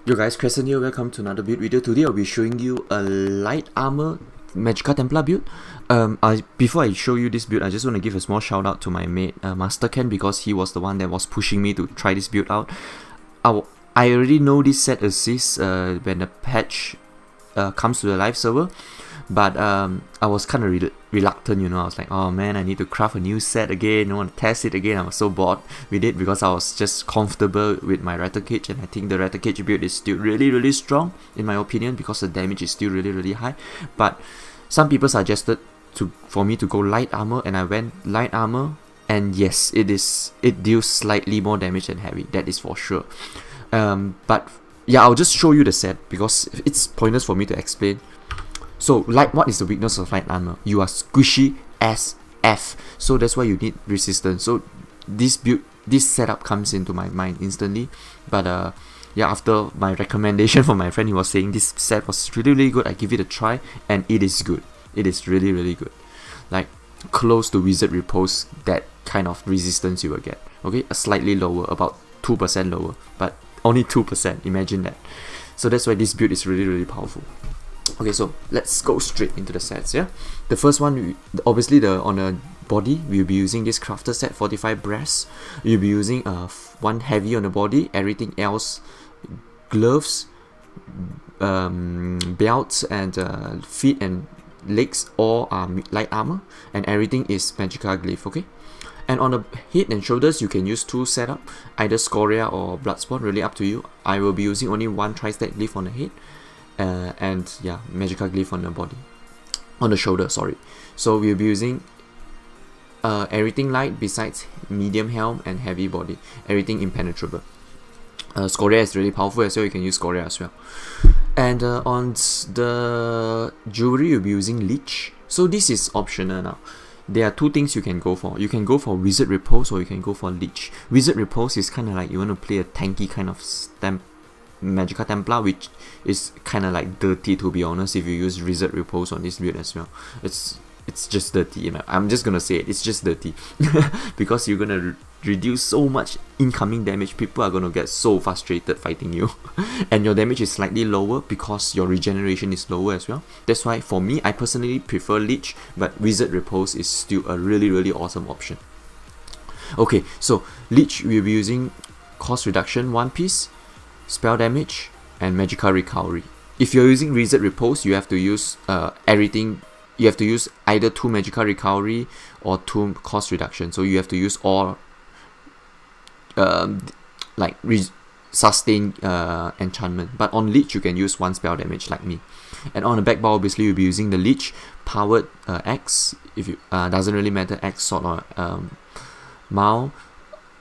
Yo guys, Crescent here, welcome to another build video. Today I'll be showing you a light armor Magicka Templar build. Before I show you this build, I just want to give a small shout out to my mate Master Ken, because he was the one that was pushing me to try this build out. I already know this set exists when the patch comes to the live server, but I was kind of reluctant, you know. I was like, oh man, I need to craft a new set again, I want to test it again. I was so bored with it because I was just comfortable with my Rattle Cage, and I think the Rattle Cage build is still really strong in my opinion, because the damage is still really high. But some people suggested for me to go light armor, and I went light armor, and yes, it deals slightly more damage than heavy, that is for sure. But yeah, I'll just show you the set because it's pointless for me to explain. So, what is the weakness of light armor? You are squishy as F, so that's why you need resistance. So this setup comes into my mind instantly. But yeah, after my recommendation from my friend, he was saying this set was really good. I give it a try, and it is good. It is really good. Like close to Wizard Repose, that kind of resistance you will get. Okay, a slightly lower, about 2% lower, but only 2%. Imagine that. So that's why this build is really powerful. Okay, so let's go straight into the sets. Yeah, the first one, obviously on the body, we'll be using this crafter set, 45 breasts. You'll be using one heavy on the body, everything else, gloves, belts, and feet and legs all are light armor, and everything is Magicka glyph. Okay, and on the head and shoulders, you can use two setup, either Scoria or Bloodspawn, really up to you. I will be using only one tri-stack glyph on the head. And yeah, Magicka glyph on the body, on the shoulder, sorry. So we'll be using everything light besides medium helm and heavy body, everything impenetrable. Scoria is really powerful as well, you can use Scoria as well. And on the jewelry, you'll be using Leech. So this is optional now. There are two things you can go for. You can go for Wizard Repose, or you can go for Leech. Wizard Repose is kind of like you want to play a tanky kind of stamp Magicka Templar, which is kind of like dirty, to be honest. If you use Wizard Repose on this build as well, it's just dirty, you know. I'm just gonna say it, it's just dirty because you're gonna reduce so much incoming damage. People are gonna get so frustrated fighting you and your damage is slightly lower because your regeneration is lower as well. That's why for me, I personally prefer Leech, but Wizard Repose is still a really awesome option. Okay, so Leech, we'll be using cost reduction 1 piece, spell damage, and Magicka recovery. If you're using Wizard Repose, you have to use everything. You have to use either 2 Magicka recovery or 2 cost reduction. So you have to use all like sustain enchantment. But on Leech, you can use 1 spell damage like me. And on the back bar, obviously you'll be using the Leech powered Axe. If you doesn't really matter, Axe, sword, or Maul.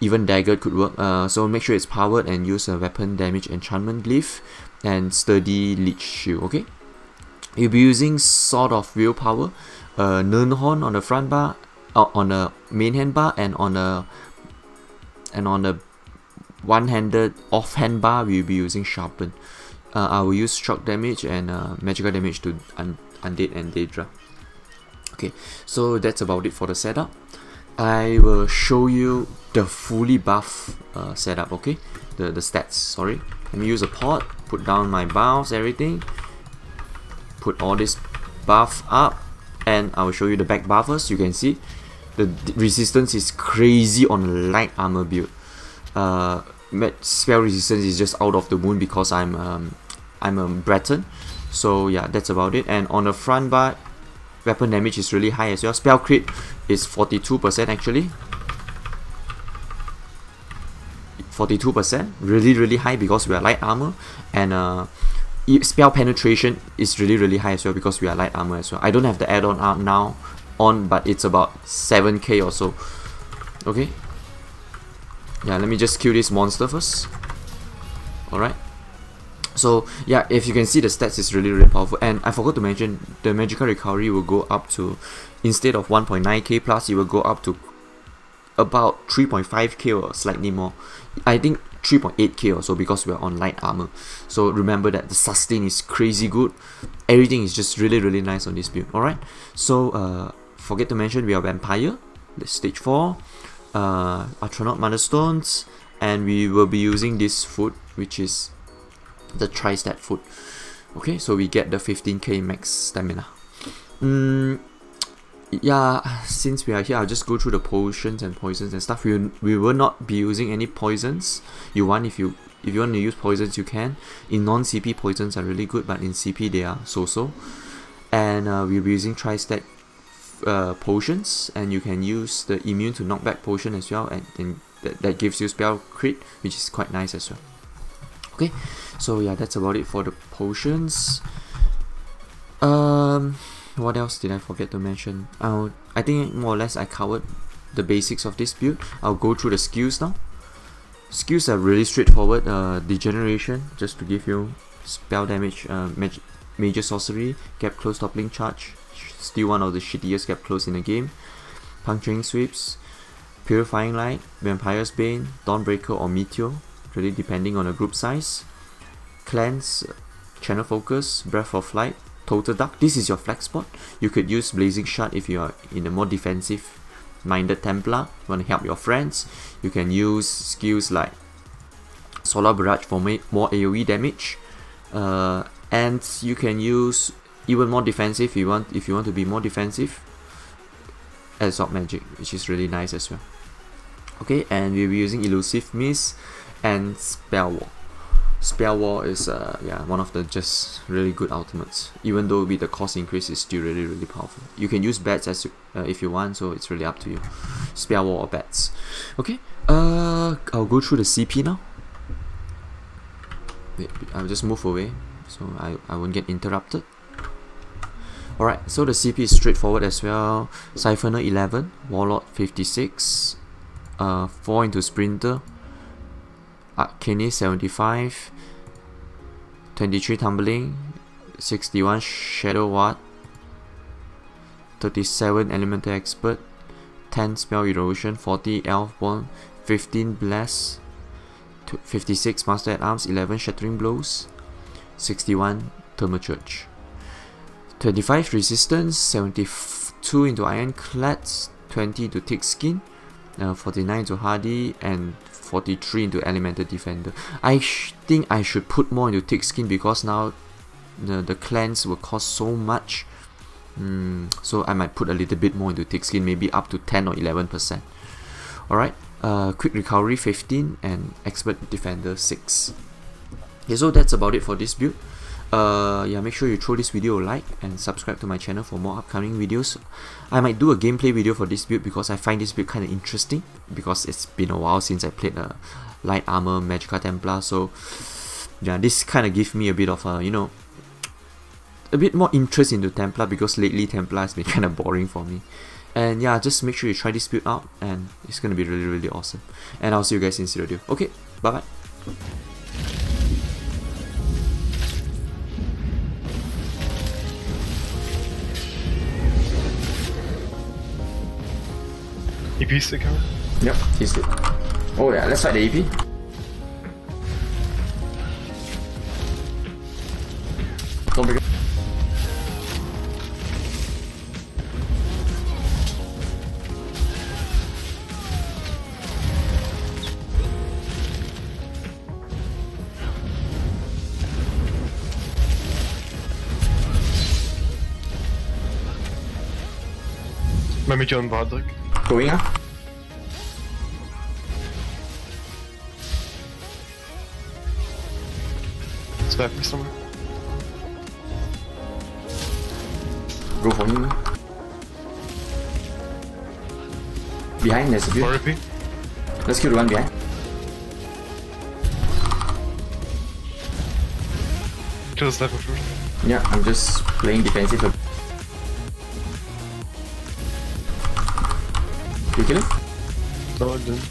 Even dagger could work, so make sure it's powered and use a weapon damage enchantment glyph and sturdy leech shield. Okay, you'll be using Sword of Willpower, Nernhorn on the front bar, on the main hand bar, and on the one-handed offhand bar we'll be using Sharpen. I will use shock damage and Magicka damage to Undead and Daedra. Okay, so that's about it for the setup. I will show you the fully buff setup, okay? The stats, sorry. Let me use a pot, put down my buffs, everything. Put all this buff up, and I will show you the back buff first. You can see the resistance is crazy on light armor build. Spell resistance is just out of the moon because I'm a Breton. So yeah, that's about it. And on the front bar, weapon damage is really high as well. Spell crit is 42% actually. 42%, really high because we are light armor. And spell penetration is really high as well because we are light armor as well. I don't have the add-on up now but it's about 7k or so. Okay. Yeah, let me just kill this monster first. Alright. So yeah, if you can see, the stats is really powerful. And I forgot to mention, the Magicka recovery will go up to, instead of 1.9k plus, it will go up to about 3.5k or slightly more. I think 3.8k or so because we're on light armor. So remember that the sustain is crazy good. Everything is just really nice on this build. Alright, so forget to mention we are Vampire, that's stage 4, Astronaut Mother Stones, and we will be using this food, which is the tri-stat food. Okay, so we get the 15k max stamina. Yeah, since we are here, I'll just go through the potions and poisons and stuff. We will not be using any poisons. If you want to use poisons, you can. In non-CP, poisons are really good, but in CP they are so-so. And we'll be using tri-stat potions, and you can use the immune to knockback potion as well, and that gives you spell crit, which is quite nice as well. Okay, so yeah, that's about it for the potions. What else did I forget to mention? I think more or less I covered the basics of this build. I'll go through the skills now. Skills are really straightforward. Degeneration, just to give you spell damage. Major sorcery, gap close toppling charge, still one of the shittiest gap close in the game. Puncturing sweeps, purifying light, vampire's bane, dawnbreaker or meteor, really depending on the group size. Cleanse, channel focus, breath of light, total dark. This is your flex spot. You could use blazing shard if you are in a more defensive minded Templar, you want to help your friends. You can use skills like solar barrage for more AoE damage, and you can use even more defensive if you want to be more defensive, absorb magic, which is really nice as well. Okay, and we'll be using elusive mist and spell wall. Spell wall is yeah, one of the just really good ultimates. Even though with the cost increase, it's still really powerful. You can use bats as if you want, so it's really up to you. Spell wall or bats. Okay, I'll go through the CP now. Wait, I'll just move away so I won't get interrupted. Alright, so the CP is straightforward as well. Siphoner 11, Warlord 56, 4 into Sprinter, Arcanist 75, 23 Tumbling, 61 Shadow Ward, 37 Elemental Expert, 10 Spell Erosion, 40 Elf Bond, 15 Bless, 56 Master at Arms, 11 Shattering Blows, 61 Thermachurch, 25 Resistance, 72 into Ironclads, 20 into Thick Skin, 49 into Hardy, and 43 into Elemental Defender. I think I should put more into Thick Skin because now the clans will cost so much. So I might put a little bit more into Thick Skin, maybe up to 10 or 11%. Alright, Quick Recovery 15 and Expert Defender 6. Okay, so that's about it for this build. Yeah, make sure you throw this video a like and subscribe to my channel for more upcoming videos. I might do a gameplay video for this build because I find this build kind of interesting, because it's been a while since I played a light armor Magicka Templar. So yeah, this kind of gives me a bit of a, you know, a bit more interest into Templar, because lately Templar has been kind of boring for me. And yeah, just make sure you try this build out, and it's gonna be really awesome. And I'll see you guys in the video. Okay, bye bye. EP stick out? Yep, he's good. Oh yeah, let's fight the EP. Don't break it. Magicka on Vardruk. Going up. Swipe me somewhere. Go for him. Behind, there's a few. RP. Let's kill the one behind. Kill the sniper first. Yeah, I'm just playing defensive. You kill him? No, I didn't.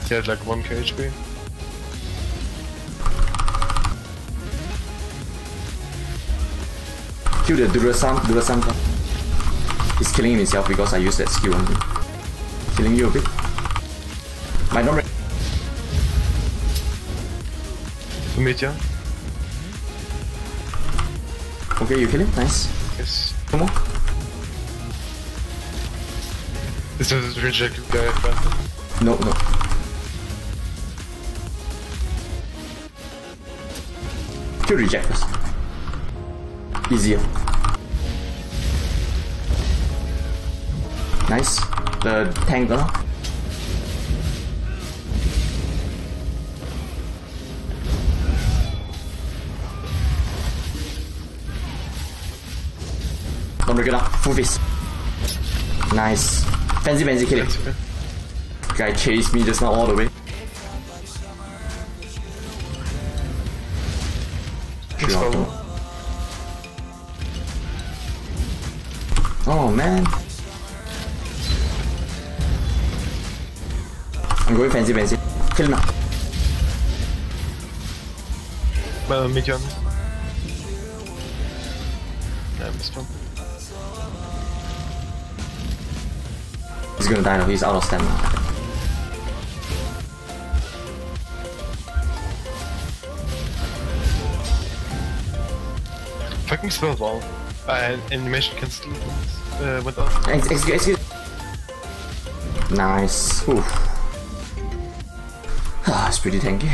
He had like 1k HP. Kill the Durasan. He's killing himself because I used that skill on him. Killing you a bit. My non-red. Meteor. Okay, you kill him? Nice. Yes. Come on. This is a rejected guy, Phantom. No, no. Should reject first. Easier. Nice. The Tangler. Don't break it up. Full face. Nice. Fancy, kill it. Guy chased me just now all the way. Oh man. I'm going fancy. Kill him now. Meet you on me. Yeah, I missed one. He's gonna die now, he's out of stamina. Fucking spell wall. Animation can still went off. Excuse. Nice. Oof. Ah, it's pretty tanky.